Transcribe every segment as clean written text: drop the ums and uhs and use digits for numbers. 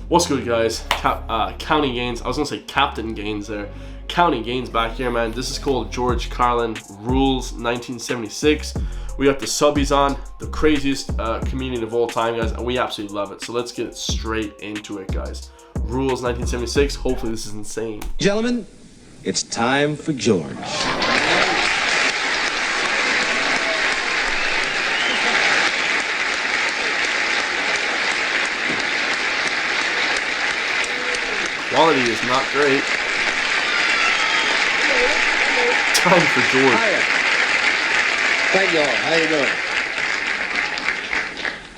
What's good, guys? County Gaines. I was gonna say Captain Gaines there. County Gaines back here, man. This is called George Carlin Rules 1976. We got the subbies on, the craziest comedian of all time, guys, and we absolutely love it. So let's get straight into it, guys. Rules 1976. Hopefully this is insane. Gentlemen, it's time for George. Quality is not great. Time for George. Hiya. Thank y'all. How you doing?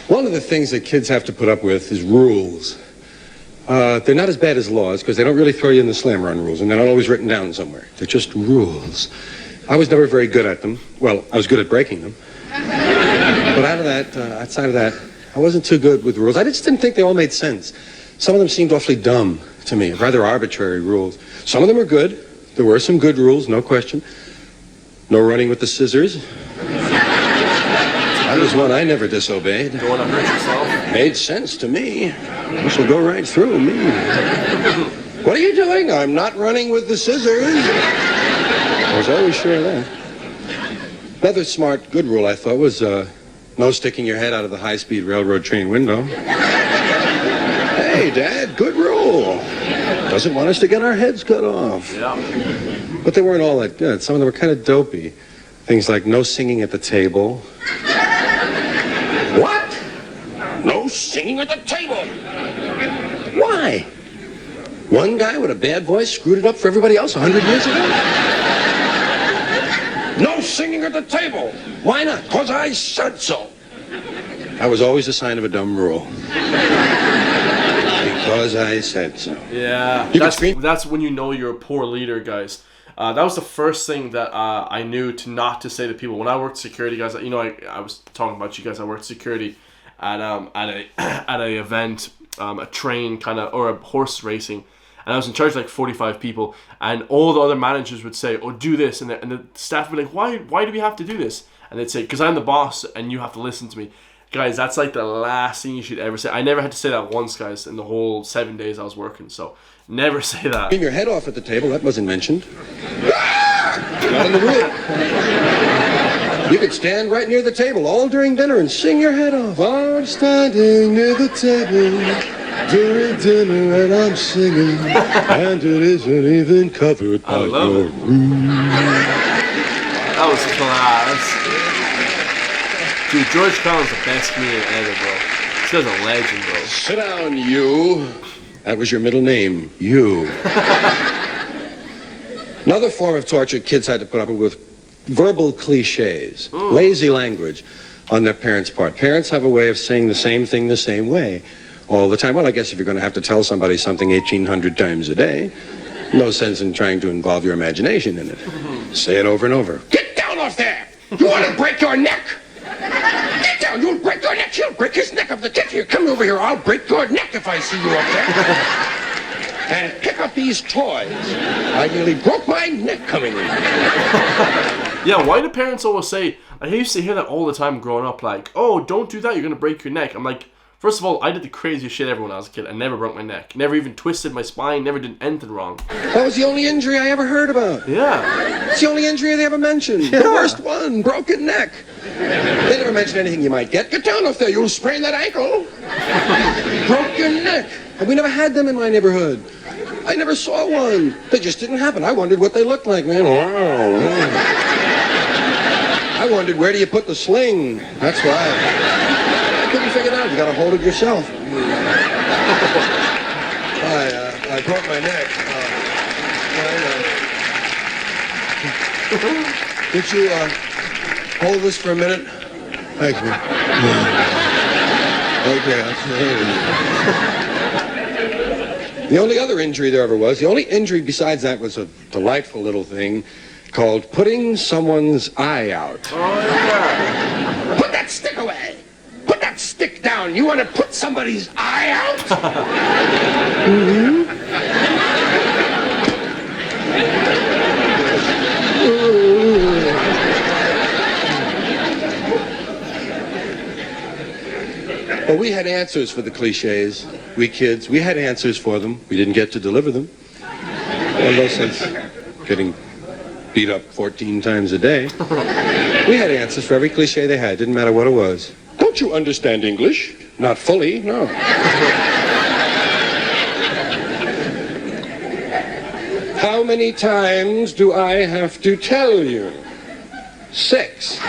One of the things that kids have to put up with is rules. They're not as bad as laws because they don't really throw you in the slammer on rules, and they're not always written down somewhere. They're just rules. I was never very good at them. Well, I was good at breaking them. But outside of that, I wasn't too good with rules. I just didn't think they all made sense. Some of them seemed awfully dumb to me, rather arbitrary rules. Some of them were good. There were some good rules, no question. No running with the scissors. That was one I never disobeyed. Don't want to hurt yourself. Made sense to me. This will go right through me. What are you doing? I'm not running with the scissors. I was always sure of that. Another smart, good rule I thought was no sticking your head out of the high-speed railroad train window. Hey, Dad, good rule. Doesn't want us to get our heads cut off. Yeah. But they weren't all that good. Some of them were kind of dopey. Things like no singing at the table. What? No singing at the table? Why? One guy with a bad voice screwed it up for everybody else 100 years ago? No singing at the table. Why not? 'Cause I said so. That was always a sign of a dumb rule. Because I said so. Yeah, that's when you know you're a poor leader, guys. That was the first thing that I knew not to say to people when I worked security, guys. You know, I was talking about you guys. I worked security at a event, a train kind of, or a horse racing, and I was in charge of like 45 people. And all the other managers would say, "Oh, do this," and the staff would be like, "Why do we have to do this?" And they'd say, "Because I'm the boss, and you have to listen to me." Guys, that's like the last thing you should ever say. I never had to say that once, guys, in the whole 7 days I was working. So never say that. Getting your head off at the table, that wasn't mentioned. Not in the rule. You could stand right near the table all during dinner and sing your head off. I'm standing near the table during dinner and I'm singing, and it isn't even covered by your room. That was class. Dude, George Carlin's the best comedian ever, bro. This guy's a legend, bro. Sit down, you. That was your middle name, you. Another form of torture kids had to put up with verbal cliches, lazy language on their parents' part. Parents have a way of saying the same thing the same way all the time. Well, I guess if you're going to have to tell somebody something 1,800 times a day, no sense in trying to involve your imagination in it. Say it over and over. Get down off there! You want to break your neck? Get down! You'll break your neck! You'll break his neck up the tip here. Come over here. I'll break your neck if I see you up there. And pick up these toys. I nearly broke my neck coming in. Yeah, why do parents always say, I used to hear that all the time growing up, like, "Oh, don't do that, you're going to break your neck." I'm like, first of all, I did the craziest shit ever when I was a kid. I never broke my neck. Never even twisted my spine. Never did anything wrong. That was the only injury I ever heard about. Yeah. It's the only injury they ever mentioned. Yeah. The worst one, broken neck. They never mentioned anything you might get. Get down off there, you'll sprain that ankle. Broken neck. And we never had them in my neighborhood. I never saw one. They just didn't happen. I wondered what they looked like, man. Wow. I wondered, where do you put the sling? That's why. I couldn't figure it out. You got to hold it yourself. I broke my neck. Could you hold this for a minute? Thanks, man. Okay. The only other injury there ever was, the only injury besides that was a delightful little thing called putting someone's eye out. Oh, yeah. Put that stick away. Put that stick down. You want to put somebody's eye out? Well, we had answers for the cliches. We kids, we had answers for them. We didn't get to deliver them. Well, no sense getting beat up 14 times a day. We had answers for every cliche they had. Didn't matter what it was. Don't you understand English? Not fully, no. How many times do I have to tell you? 6.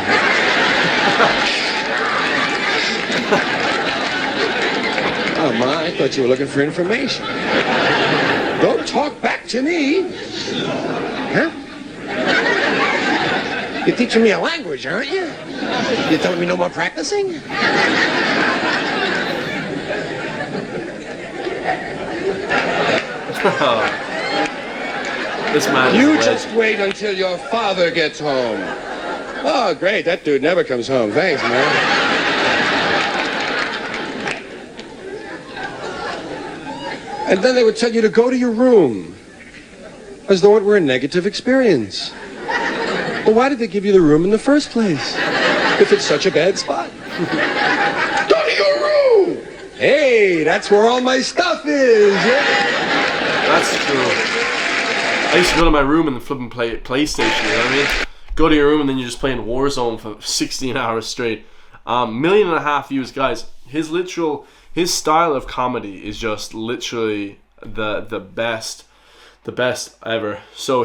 Oh, Ma, I thought you were looking for information. Don't talk back to me. Huh? You're teaching me a language, aren't you? You're telling me no more practicing? This man. You just wait until your father gets home. Oh, great. That dude never comes home. Thanks, man. And then they would tell you to go to your room, as though it were a negative experience. Well, why did they give you the room in the first place, if it's such a bad spot? Go to your room! Hey, that's where all my stuff is, yeah? That's true. I used to go to my room and flipping play PlayStation, you know what I mean? Go to your room and then you're just playing Warzone for 16 hours straight. 1.5 million views, guys. His style of comedy is just literally the best ever. So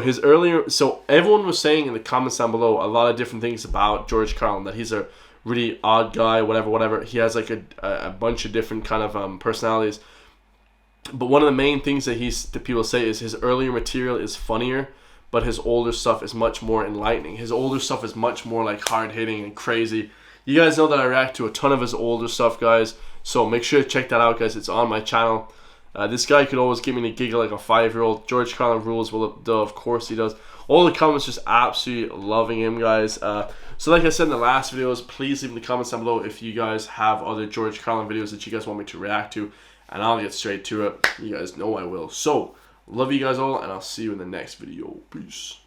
everyone was saying in the comments down below a lot of different things about George Carlin, that he's a really odd guy, whatever. He has like a bunch of different kind of personalities. But one of the main things that people say is his earlier material is funnier, but his older stuff is much more enlightening. His older stuff is much more like hard hitting and crazy. You guys know that I react to a ton of his older stuff, guys. So make sure to check that out, guys. It's on my channel. This guy could always give me a giggle like a 5-year-old. George Carlin rules. Well, of course he does. All the comments just absolutely loving him, guys. So like I said in the last videos, please leave in the comments down below if you guys have other George Carlin videos that you guys want me to react to. And I'll get straight to it. You guys know I will. So, love you guys all, and I'll see you in the next video. Peace.